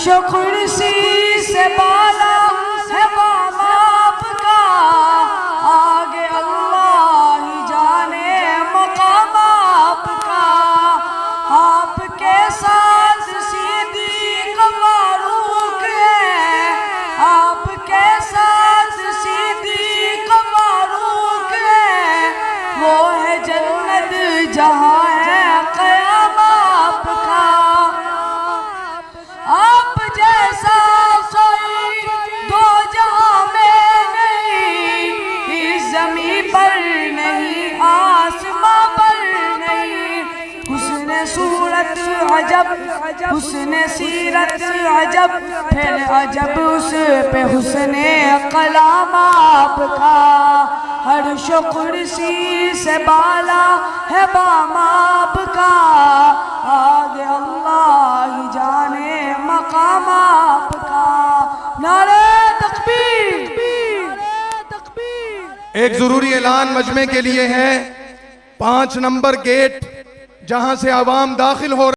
अर्श कुर्सी से बाला है बाप आपका, आगे अल्लाह ही जाने मकाम आपका। आपके साथ सिद्दीक़ फारूक है, आपके साथ सिद्दीक़ फारूक है। वो है जन्नत जहाँ है क़याम आपका। आप जैसा कोई दो जहाँ में नहीं, इस ज़मीं पर नहीं, आसमां पर नहीं। हुस्न सूरत अजब, हुस्न सीरत अजब, फिर अजब उस पे हुस्न कलाम आपका। अर्श कुर्सी से बाला है बाम आपका, आगे अल्लाह ही जाने मकाम आपका। नारे तकबीर। एक जरूरी ऐलान मजमे के लिए है। 5 नंबर गेट जहां से आवाम दाखिल हो